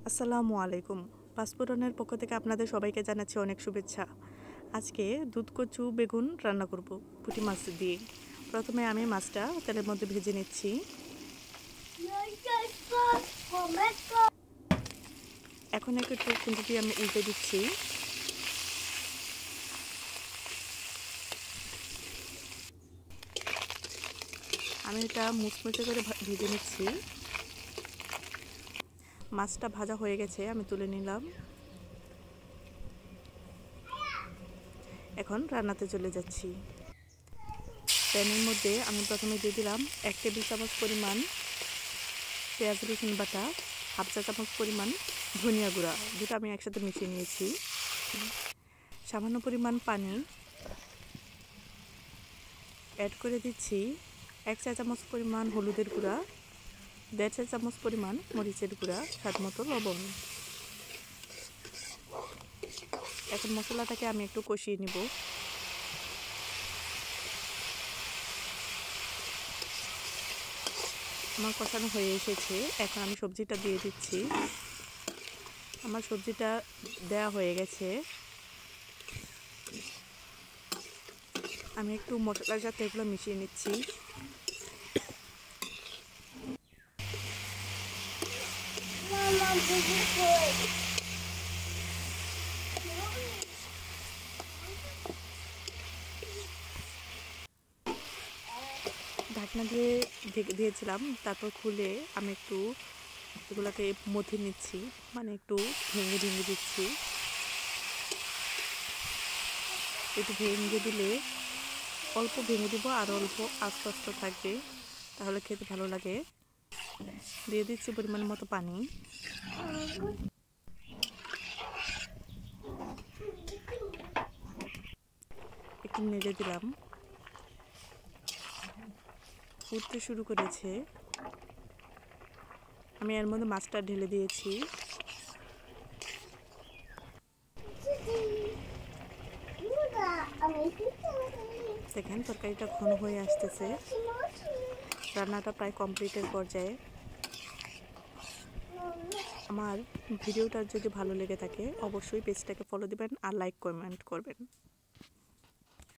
আসসালামু আলাইকুম। পাঁচফোড়নের পক্ষ থেকে আপনাদের সবাইকে জানাচ্ছি অনেক শুভেচ্ছা। আজকে দুধ কচু বেগুন রান্না করব পুঁটি মাছ দিয়ে। প্রথমে আমি মাছটা তেলের মধ্যে ভেজে নিচ্ছি। এখন একটু খুন্তি দিয়ে আমি উল্টে দিচ্ছি। আমি এটা মুচমুচে করে ভেজে নিচ্ছি। মাছটা ভাজা হয়ে গেছে, আমি তুলে নিলাম। এখন রান্নাতে চলে যাচ্ছি। প্যানের মধ্যে আমি প্রথমে দিয়ে দিলাম 1 টেবিল চামচ পরিমাণ পেঁয়াজ রসুন বাটা, হাফ চা চামচ পরিমাণ ধনিয়া গুঁড়া, দুটো আমি একসাথে মিশিয়ে নিয়েছি। সামান্য পরিমাণ পানি অ্যাড করে দিচ্ছি। 1 চা চামচ পরিমাণ হলুদের গুঁড়া, 1.5 চা চামচ পরিমাণ মরিচের গুঁড়া, স্বাদ মতো লবণ। এখন মশলাটাকে আমি একটু কষিয়ে নিব। আমার কষানো হয়ে এসেছে, এখন আমি সবজিটা দিয়ে দিচ্ছি। আমার সবজিটা দেয়া হয়ে গেছে। আমি একটু মশলার সাথে এগুলো মিশিয়ে নিচ্ছি। ঢাকনা দিয়ে ঢেকে দিয়েছিলাম, তারপর খুলে আমি একটু এগুলোকে মথে নিচ্ছি, মানে একটু ভেঙে ভেঙে দিচ্ছি। একটু ভেঙে দিলে অল্প ভেঙে দিব আর অল্প আস্তে আস্তে থাকবে, তাহলে খেতে ভালো লাগে। দিয়ে দিচ্ছি পরিমাণ মতো পানি। একটু নেড়ে দিলাম। ফুটতে শুরু করেছে, আমি এর মধ্যে মাছটা ঢেলে দিয়েছি। দেখেন তরকারিটা ঘন হয়ে আসতেছে, রান্নাটা প্রায় কমপ্লিটের পর্যায়ে। আমার ভিডিওটা যদি ভালো লেগে থাকে অবশ্যই পেজটাকে ফলো দিবেন আর লাইক কমেন্ট করবেন।